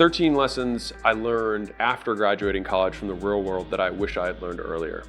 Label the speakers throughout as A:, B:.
A: 13 lessons I learned after graduating college from the real world that I wish I had learned earlier.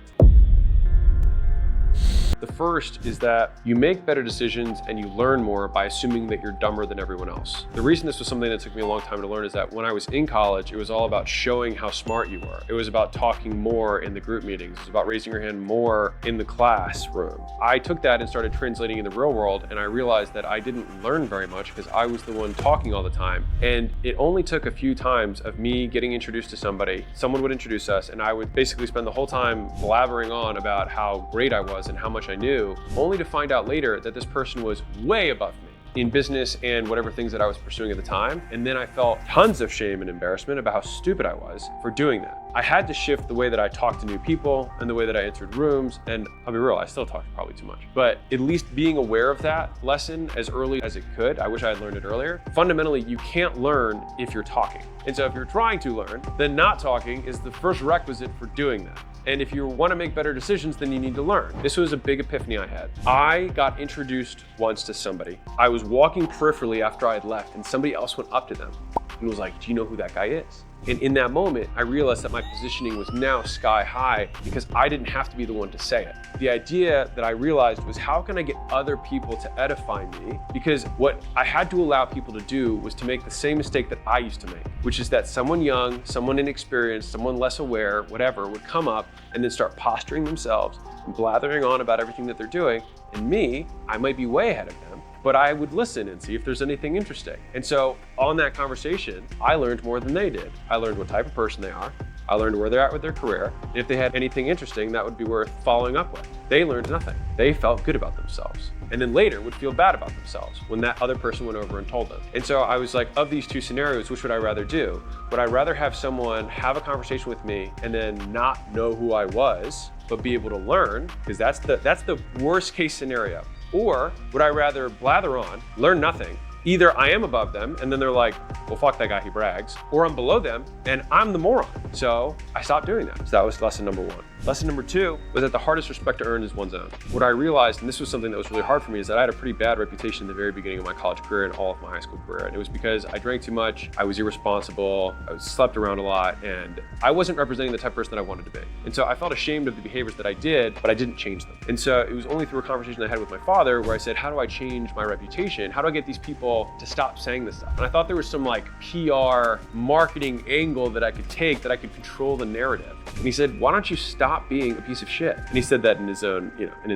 A: The first is that you make better decisions and you learn more by assuming that you're dumber than everyone else. The reason this was something that took me a long time to learn is that when I was in college, it was all about showing how smart you were. It was about talking more in the group meetings. It was about raising your hand more in the classroom. I took that and started translating in the real world, and I realized that I didn't learn very much because I was the one talking all the time. And it only took a few times of me getting introduced to somebody. Someone would introduce us, and I would basically spend the whole time blabbering on about how great I was and how much I knew, only to find out later that this person was way above me in business and whatever things that I was pursuing at the time. And then I felt tons of shame and embarrassment about how stupid I was for doing that. I had to shift the way that I talked to new people and the way that I entered rooms. And I'll be real, I still talk probably too much. But at least being aware of that lesson as early as it could, I wish I had learned it earlier. Fundamentally, you can't learn if you're talking. And so if you're trying to learn, then not talking is the first requisite for doing that. And if you want to make better decisions, then you need to learn. This was a big epiphany I had. I got introduced once to somebody. I was walking peripherally after I had left, and somebody else went up to them and was like, "Do you know who that guy is?" And in that moment, I realized that my positioning was now sky high because I didn't have to be the one to say it. The idea that I realized was, how can I get other people to edify me? Because what I had to allow people to do was to make the same mistake that I used to make, which is that someone young, someone inexperienced, someone less aware, whatever, would come up and then start posturing themselves and blathering on about everything that they're doing. And me, I might be way ahead of them, but I would listen and see if there's anything interesting. And so on that conversation, I learned more than they did. I learned what type of person they are. I learned where they're at with their career. And if they had anything interesting, that would be worth following up with. They learned nothing. They felt good about themselves. And then later would feel bad about themselves when that other person went over and told them. And so I was like, of these two scenarios, which would I rather do? Would I rather have someone have a conversation with me and then not know who I was, but be able to learn? Because that's the worst case scenario. Or would I rather blather on, learn nothing? Either I am above them and then they're like, well, fuck that guy, he brags, or I'm below them and I'm the moron. So I stopped doing that. So that was lesson number one. Lesson number two was that the hardest respect to earn is one's own. What I realized, and this was something that was really hard for me, is that I had a pretty bad reputation in the very beginning of my college career and all of my high school career. And it was because I drank too much, I was irresponsible, I slept around a lot, and I wasn't representing the type of person that I wanted to be. And so I felt ashamed of the behaviors that I did, but I didn't change them. And so it was only through a conversation I had with my father where I said, how do I change my reputation? How do I get these people to stop saying this stuff? And I thought there was some like PR marketing angle that I could take, that I could control the narrative. And he said, why don't you stop being a piece of shit? And he said that in his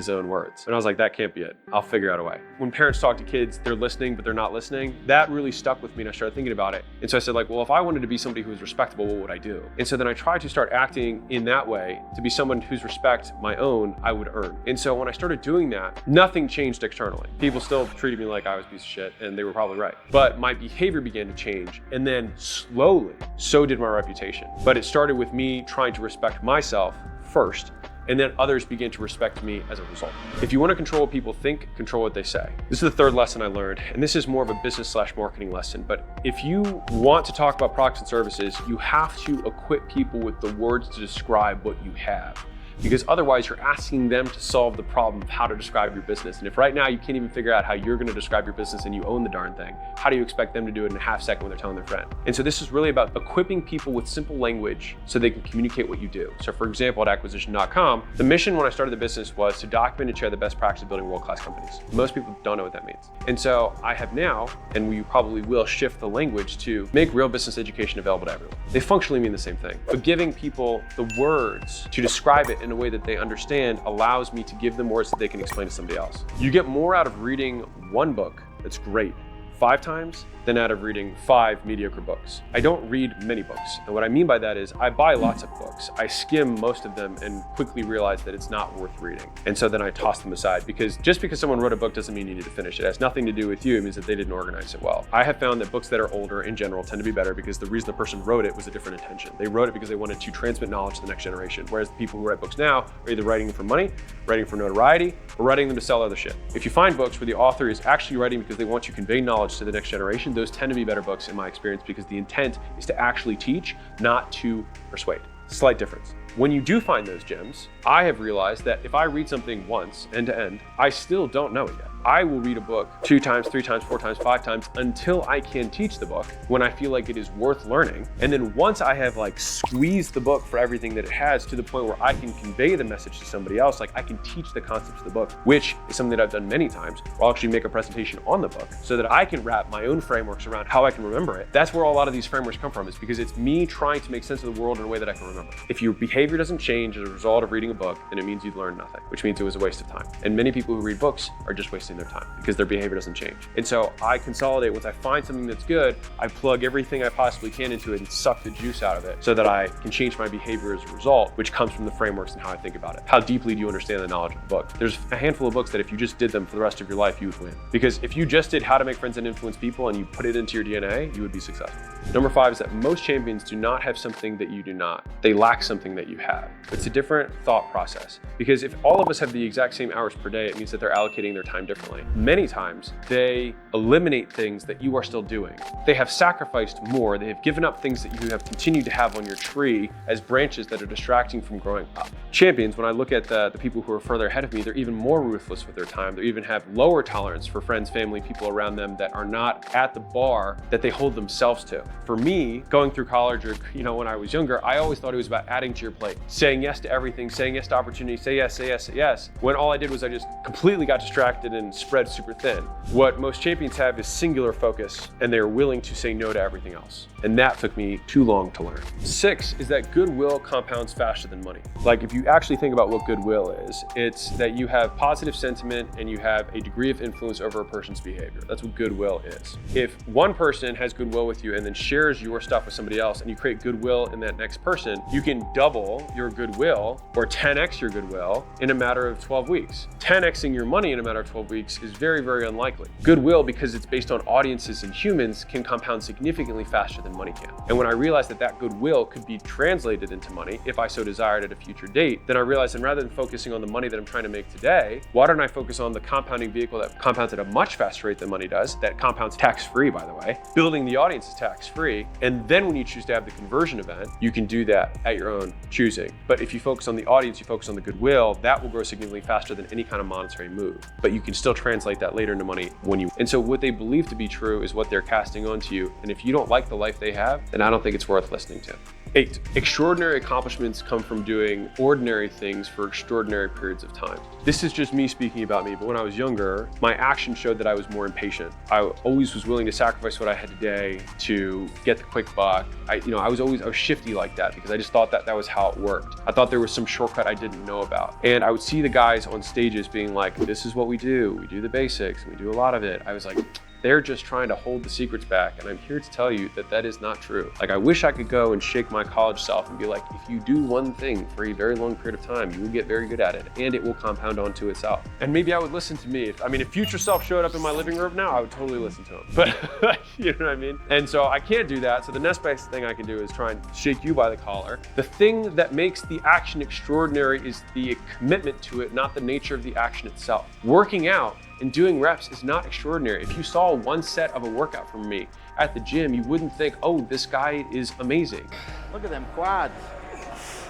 A: own words. And I was like, that can't be it. I'll figure out a way. When parents talk to kids, they're listening, but they're not listening. That really stuck with me, and I started thinking about it. And so I said, like, well, if I wanted to be somebody who was respectable, what would I do? And so then I tried to start acting in that way to be someone whose respect, my own, I would earn. And so when I started doing that, nothing changed externally. People still treated me like I was a piece of shit, and they were probably right. But my behavior began to change, and then slowly, so did my reputation. But it started with me trying to respect myself first, and then others began to respect me as a result. If you want to control what people think, control what they say. This is the third lesson I learned, and this is more of a business/marketing lesson, but if you want to talk about products and services, you have to equip people with the words to describe what you have. Because otherwise you're asking them to solve the problem of how to describe your business. And if right now you can't even figure out how you're going to describe your business and you own the darn thing, how do you expect them to do it in a half second when they're telling their friend? And so this is really about equipping people with simple language so they can communicate what you do. So for example, at acquisition.com, the mission when I started the business was to document and share the best practice of building world-class companies. Most people don't know what that means. And so I have now, and we probably will shift the language to make real business education available to everyone. They functionally mean the same thing, but giving people the words to describe it in a way that they understand allows me to give them words that they can explain to somebody else. You get more out of reading one book that's great 5 times than out of reading 5 mediocre books. I don't read many books. And what I mean by that is I buy lots of books. I skim most of them and quickly realize that it's not worth reading. And so then I toss them aside, because just because someone wrote a book doesn't mean you need to finish it. It has nothing to do with you. It means that they didn't organize it well. I have found that books that are older in general tend to be better because the reason the person wrote it was a different intention. They wrote it because they wanted to transmit knowledge to the next generation. Whereas the people who write books now are either writing them for money, writing for notoriety, or writing them to sell other shit. If you find books where the author is actually writing because they want to convey knowledge to the next generation, those tend to be better books in my experience, because the intent is to actually teach, not to persuade. Slight difference. When you do find those gems, I have realized that if I read something once, end to end, I still don't know it yet. I will read a book 2 times, 3 times, 4 times, 5 times until I can teach the book when I feel like it is worth learning. And then once I have like squeezed the book for everything that it has to the point where I can convey the message to somebody else, like I can teach the concepts of the book, which is something that I've done many times. I'll actually make a presentation on the book so that I can wrap my own frameworks around how I can remember it. That's where a lot of these frameworks come from, is because it's me trying to make sense of the world in a way that I can remember. If your behavior doesn't change as a result of reading a book, then it means you've learned nothing, which means it was a waste of time. And many people who read books are just wasting their time because their behavior doesn't change. And so I consolidate. Once I find something that's good, I plug everything I possibly can into it and suck the juice out of it so that I can change my behavior as a result, which comes from the frameworks and how I think about it. How deeply do you understand the knowledge of the book? There's a handful of books that if you just did them for the rest of your life, you would win. Because if you just did How to Make Friends and Influence People and you put it into your DNA, you would be successful. Number 5 is that most champions do not have something that you do not. They lack something that you have. It's a different thought process. Because if all of us have the exact same hours per day, it means that they're allocating their time differently. Many times, they eliminate things that you are still doing. They have sacrificed more. They have given up things that you have continued to have on your tree as branches that are distracting from growing up. Champions, when I look at the people who are further ahead of me, they're even more ruthless with their time. They even have lower tolerance for friends, family, people around them that are not at the bar that they hold themselves to. For me, going through college or when I was younger, I always thought it was about adding to your plate, saying yes to everything, saying yes to opportunity, say yes, say yes, say yes. When all I did was I just completely got distracted and spread super thin. What most champions have is singular focus, and they're willing to say no to everything else. And that took me too long to learn. 6 is that goodwill compounds faster than money. Like if you actually think about what goodwill is, it's that you have positive sentiment and you have a degree of influence over a person's behavior. That's what goodwill is. If one person has goodwill with you and then shares your stuff with somebody else and you create goodwill in that next person, you can double your goodwill or 10x your goodwill in a matter of 12 weeks. 10xing your money in a matter of 12 weeks is very, very unlikely. Goodwill, because it's based on audiences and humans, can compound significantly faster than money can. And when I realized that that goodwill could be translated into money if I so desired at a future date, then I realized, and rather than focusing on the money that I'm trying to make today, why don't I focus on the compounding vehicle that compounds at a much faster rate than money does, that compounds tax-free, by the way. Building the audience is tax-free. And then when you choose to have the conversion event, you can do that at your own choosing. But if you focus on the audience, you focus on the goodwill, that will grow significantly faster than any kind of monetary move. But you can still translate that later into money when you. And so what they believe to be true is what they're casting onto you. And if you don't like the life they have, then I don't think it's worth listening to. 8, extraordinary accomplishments come from doing ordinary things for extraordinary periods of time. This is just me speaking about me, but when I was younger, my action showed that I was more impatient. I always was willing to sacrifice what I had today to get the quick buck. I was shifty like that because I just thought that was how it worked. I thought there was some shortcut I didn't know about. And I would see the guys on stages being like, this is what we do the basics, and we do a lot of it. I was like, they're just trying to hold the secrets back. And I'm here to tell you that that is not true. Like, I wish I could go and shake my college self and be like, if you do one thing for a very long period of time, you will get very good at it and it will compound onto itself. And maybe I would listen to me. If future self showed up in my living room now, I would totally listen to him. But you know what I mean? And so I can't do that. So the next best thing I can do is try and shake you by the collar. The thing that makes the action extraordinary is the commitment to it, not the nature of the action itself. Working out and doing reps is not extraordinary. If you saw one set of a workout from me at the gym, you wouldn't think, oh, this guy is amazing.
B: Look at them quads.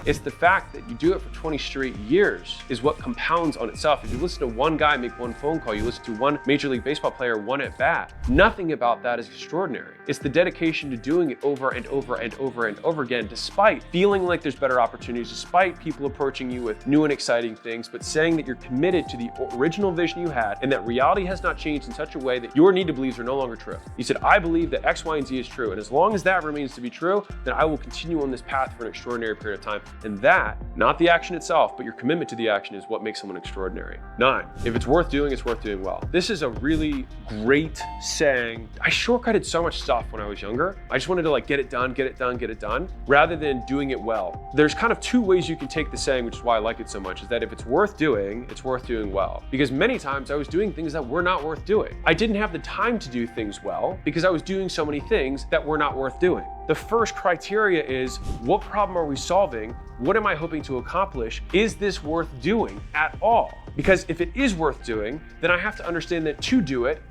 A: It's the fact that you do it for 20 straight years is what compounds on itself. If you listen to one guy make one phone call, you listen to one Major League Baseball player, one at bat, nothing about that is extraordinary. It's the dedication to doing it over and over and over and over again, despite feeling like there's better opportunities, despite people approaching you with new and exciting things, but saying that you're committed to the original vision you had and that reality has not changed in such a way that your need to beliefs are no longer true. You said, I believe that X, Y, and Z is true. And as long as that remains to be true, then I will continue on this path for an extraordinary period of time. And that, not the action itself, but your commitment to the action is what makes someone extraordinary. 9, if it's worth doing, it's worth doing well. This is a really great saying. I shortcutted so much stuff when I was younger. I just wanted to get it done, rather than doing it well. There's kind of 2 ways you can take the saying, which is why I like it so much, is that if it's worth doing, it's worth doing well. Because many times I was doing things that were not worth doing. I didn't have the time to do things well because I was doing so many things that were not worth doing. The first criteria is, what problem are we solving? What am I hoping to accomplish? Is this worth doing at all? Because if it is worth doing, then I have to understand that to do it,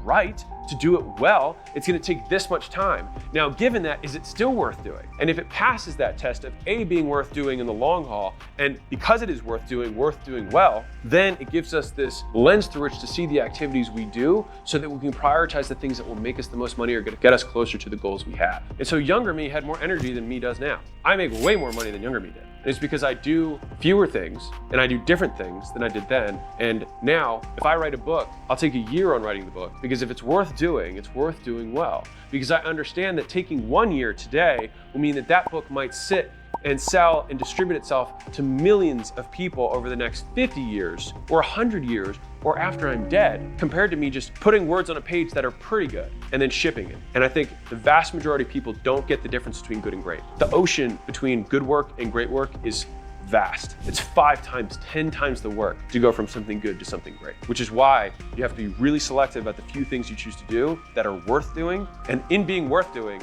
A: right, to do it well, it's gonna take this much time. Now, given that, is it still worth doing? And if it passes that test of A, being worth doing in the long haul, and because it is worth doing well, then it gives us this lens through which to see the activities we do so that we can prioritize the things that will make us the most money or get us closer to the goals we have. And so younger me had more energy than me does now. I make way more money than younger me did. And it's because I do fewer things and I do different things than I did then. And now, if I write a book, I'll take a year on writing the book, because if it's worth doing, it's worth doing well. Because I understand that taking 1 year today will mean that that book might sit and sell and distribute itself to millions of people over the next 50 years or 100 years or after I'm dead, compared to me just putting words on a page that are pretty good and then shipping it. And I think the vast majority of people don't get the difference between good and great. The ocean between good work and great work is vast. It's 5 times, 10 times the work to go from something good to something great, which is why you have to be really selective about the few things you choose to do that are worth doing, and in being worth doing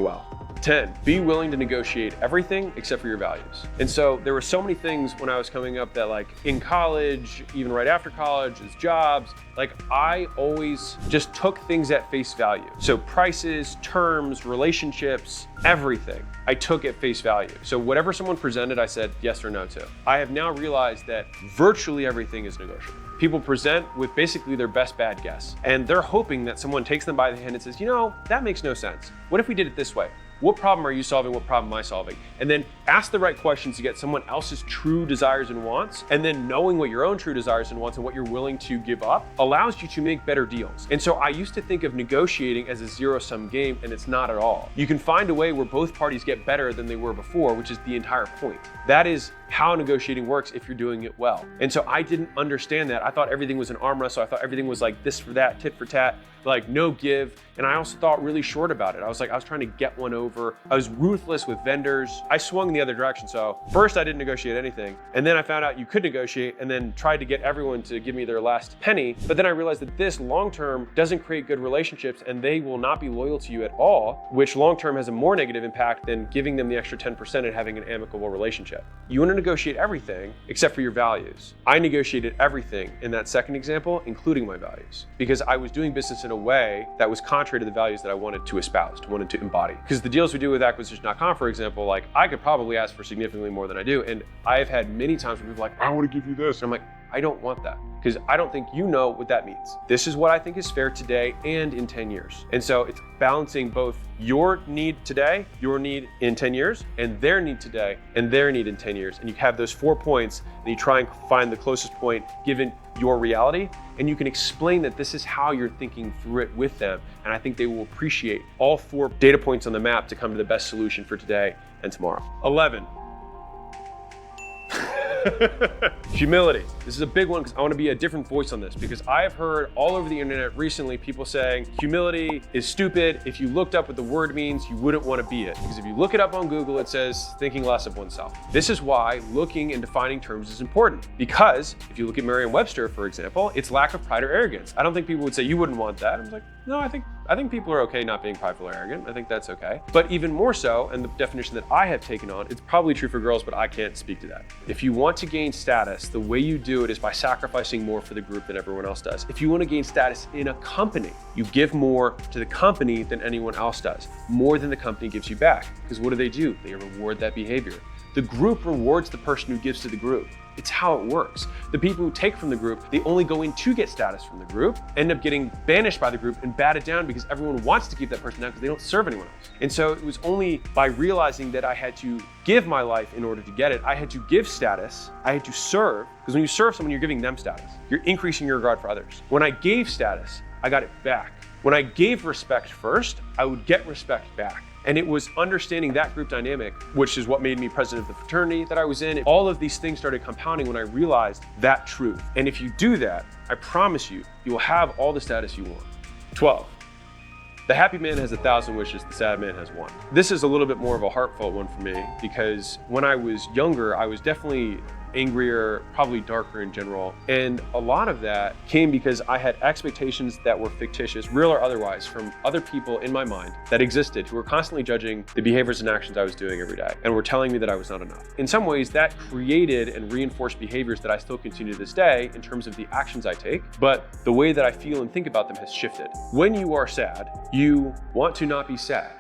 A: well. 10, be willing to negotiate everything except for your values. And so there were so many things when I was coming up that, like in college, even right after college, as jobs, like I always just took things at face value. So prices, terms, relationships, everything I took at face value. So whatever someone presented, I said yes or no to. I have now realized that virtually everything is negotiable. People present with basically their best bad guess, and they're hoping that someone takes them by the hand and says, you know, that makes no sense. What if we did it this way? What problem are you solving? What problem am I solving? And then ask the right questions to get someone else's true desires and wants. And then knowing what your own true desires and wants and what you're willing to give up allows you to make better deals. And so I used to think of negotiating as a zero-sum game, and it's not at all. You can find a way where both parties get better than they were before, which is the entire point. That is how negotiating works if you're doing it well. And so I didn't understand that. I thought everything was an arm wrestle. I thought everything was like this for that, tit for tat, like no give. And I also thought really short about it. I was trying to get one over. I was ruthless with vendors. I swung the other direction. So first I didn't negotiate anything. And then I found out you could negotiate, and then tried to get everyone to give me their last penny. But then I realized that this long-term doesn't create good relationships, and they will not be loyal to you at all, which long-term has a more negative impact than giving them the extra 10% and having an amicable relationship. You want to negotiate everything except for your values. I negotiated everything in that second example, including my values, because I was doing business in a way that was contrary to the values that I wanted to espouse, wanted to embody. Because the deals we do with acquisition.com, for example, like I could probably ask for significantly more than I do. And I've had many times where people are like, I want to give you this. And I'm like, I don't want that, because I don't think you know what that means. This is what I think is fair today and in 10 years. And so it's balancing both your need today, your need in 10 years, and their need today and their need in 10 years. And you have those 4 points, and you try and find the closest point given your reality, and you can explain that this is how you're thinking through it with them. And I think they will appreciate all 4 data points on the map to come to the best solution for today and tomorrow. 11. Humility. This is a big one because I want to be a different voice on this, because I have heard all over the internet recently people saying humility is stupid. If you looked up what the word means, you wouldn't want to be it. Because if you look it up on Google, it says thinking less of oneself. This is why looking and defining terms is important, because if you look at Merriam-Webster, for example, it's lack of pride or arrogance. I don't think people would say you wouldn't want that. I was like, no, I think people are okay not being prideful or arrogant. I think that's okay. But even more so, and the definition that I have taken on, it's probably true for girls, but I can't speak to that. If you want to gain status, the way you do it is by sacrificing more for the group than everyone else does. If you want to gain status in a company, you give more to the company than anyone else does, more than the company gives you back. Because what do? They reward that behavior. The group rewards the person who gives to the group. It's how it works. The people who take from the group, they only go in to get status from the group, end up getting banished by the group and batted down because everyone wants to keep that person down because they don't serve anyone else. And so it was only by realizing that I had to give my life in order to get it. I had to give status. I had to serve, because when you serve someone, you're giving them status. You're increasing your regard for others. When I gave status, I got it back. When I gave respect first, I would get respect back. And it was understanding that group dynamic, which is what made me president of the fraternity that I was in. All of these things started compounding when I realized that truth. And if you do that, I promise you, you will have all the status you want. 12. The happy man has 1,000 wishes, the sad man has one. This is a little bit more of a heartfelt one for me, because when I was younger, I was definitely angrier, probably darker in general. And a lot of that came because I had expectations that were fictitious, real or otherwise, from other people in my mind that existed who were constantly judging the behaviors and actions I was doing every day and were telling me that I was not enough. In some ways, that created and reinforced behaviors that I still continue to this day in terms of the actions I take, but the way that I feel and think about them has shifted. When you are sad, you want to not be sad.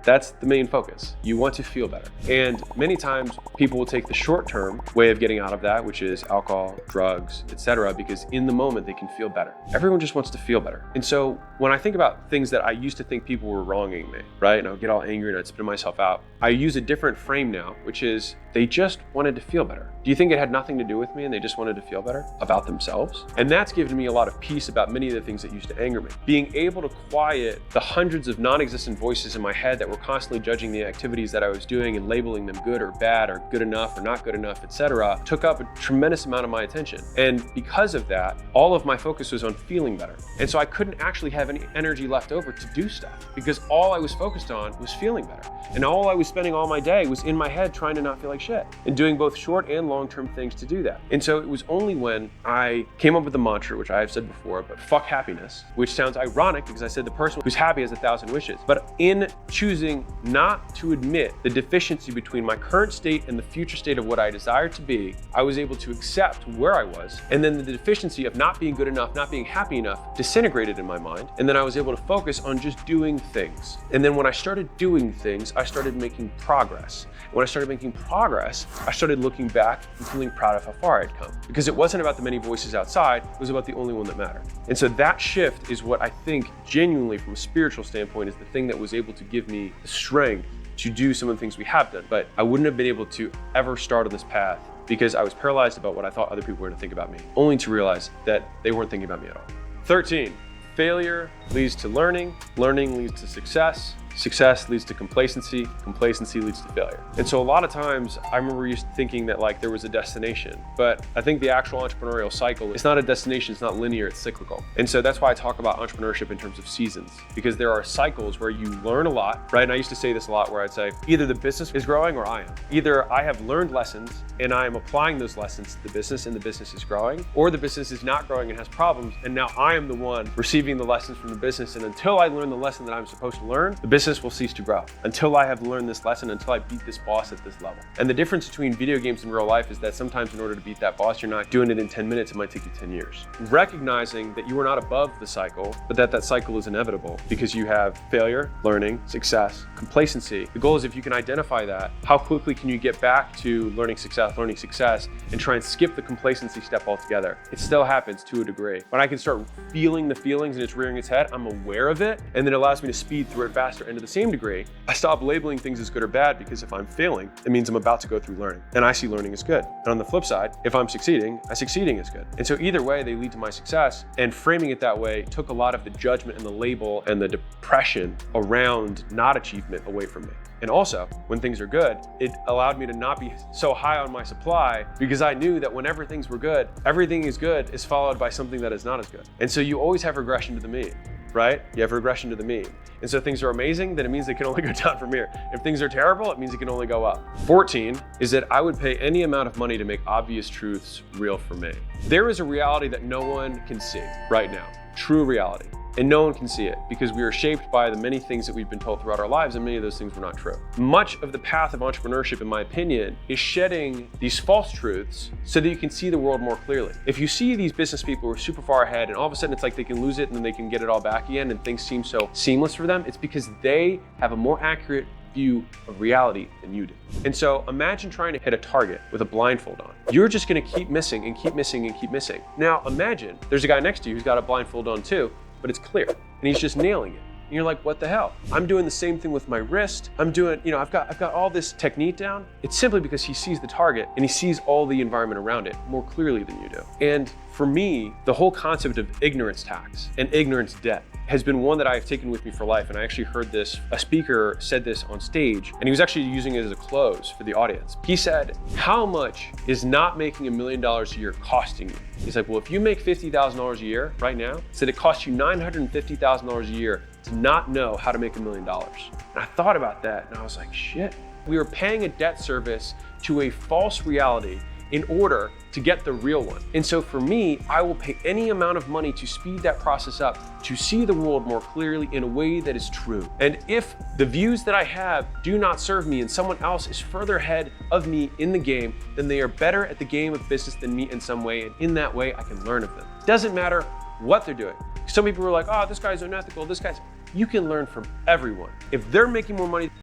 A: That's the main focus. You want to feel better. And many times people will take the short-term way of getting out of that, which is alcohol, drugs, etc., because in the moment they can feel better. Everyone just wants to feel better. And so when I think about things that I used to think people were wronging me, right? And I would get all angry and I'd spit myself out. I use a different frame now, which is they just wanted to feel better. Do you think it had nothing to do with me and they just wanted to feel better about themselves? And that's given me a lot of peace about many of the things that used to anger me. Being able to quiet the hundreds of non-existent voices in my head that were constantly judging the activities that I was doing and labeling them good or bad or good enough or not good enough, etc., took up a tremendous amount of my attention. And because of that, all of my focus was on feeling better. And so I couldn't actually have any energy left over to do stuff because all I was focused on was feeling better. And all I was spending all my day was in my head trying to not feel like shit and doing both short and long-term things to do that. And so it was only when I came up with the mantra, which I have said before, but fuck happiness, which sounds ironic because I said the person who's happy has 1,000 wishes. But in choosing not to admit the deficiency between my current state and the future state of what I desire to be, I was able to accept where I was. And then the deficiency of not being good enough, not being happy enough, disintegrated in my mind. And then I was able to focus on just doing things. And then when I started doing things, I started making progress. When I started making progress, I started looking back and feeling proud of how far I'd come. Because it wasn't about the many voices outside, it was about the only one that mattered. And so that shift is what I think genuinely from a spiritual standpoint is the thing that was able to give me the strength to do some of the things we have done. But I wouldn't have been able to ever start on this path because I was paralyzed about what I thought other people were gonna think about me, only to realize that they weren't thinking about me at all. 13, failure leads to learning, learning leads to success, success leads to complacency, complacency leads to failure. And so a lot of times I remember used to thinking that like there was a destination, but I think the actual entrepreneurial cycle, it's not a destination, it's not linear, it's cyclical. And so that's why I talk about entrepreneurship in terms of seasons, because there are cycles where you learn a lot, right? And I used to say this a lot where I'd say, either the business is growing or I am. Either I have learned lessons and I am applying those lessons to the business and the business is growing, or the business is not growing and has problems and now I am the one receiving the lessons from the business, and until I learn the lesson that I'm supposed to learn, the business will cease to grow. Until I have learned this lesson, until I beat this boss at this level. And the difference between video games and real life is that sometimes in order to beat that boss, you're not doing it in 10 minutes, it might take you 10 years. Recognizing that you are not above the cycle, but that cycle is inevitable because you have failure, learning, success, complacency. The goal is if you can identify that, how quickly can you get back to learning success, and try and skip the complacency step altogether. It still happens to a degree. When I can start feeling the feelings and it's rearing its head, I'm aware of it, and then it allows me to speed through it faster. And to the same degree, I stop labeling things as good or bad because if I'm failing, it means I'm about to go through learning. And I see learning as good. And on the flip side, if I'm succeeding, succeeding is good. And so either way, they lead to my success. And framing it that way took a lot of the judgment and the label and the depression around not achievement away from me. And also, when things are good, it allowed me to not be so high on my supply because I knew that whenever things were good, everything is good is followed by something that is not as good. And so you always have regression to the mean, right? You have regression to the mean. And so if things are amazing, then it means they can only go down from here. If things are terrible, it means it can only go up. 14 is that I would pay any amount of money to make obvious truths real for me. There is a reality that no one can see right now, true reality. And no one can see it because we are shaped by the many things that we've been told throughout our lives, and many of those things were not true. Much of the path of entrepreneurship, in my opinion, is shedding these false truths so that you can see the world more clearly. If you see these business people who are super far ahead and all of a sudden it's like they can lose it and then they can get it all back again and things seem so seamless for them, it's because they have a more accurate view of reality than you do. And so imagine trying to hit a target with a blindfold on. You're just gonna keep missing and keep missing and keep missing. Now imagine there's a guy next to you who's got a blindfold on too, but it's clear and he's just nailing it. And you're like, what the hell? I'm doing the same thing with my wrist. I'm doing, I've got all this technique down. It's simply because he sees the target and he sees all the environment around it more clearly than you do. And for me, the whole concept of ignorance tax and ignorance debt has been one that I've taken with me for life. And I actually heard this, a speaker said this on stage, and he was actually using it as a close for the audience. He said, how much is not making $1 million a year costing you? He's like, well, if you make $50,000 a year right now, he said it costs you $950,000 a year to not know how to make $1 million. And I thought about that and I was like, shit. We were paying a debt service to a false reality in order to get the real one. And so for me, I will pay any amount of money to speed that process up, to see the world more clearly in a way that is true. And if the views that I have do not serve me and someone else is further ahead of me in the game, then they are better at the game of business than me in some way, and in that way, I can learn of them. Doesn't matter what they're doing. Some people are like, oh, this guy's unethical, this guy's... You can learn from everyone. If they're making more money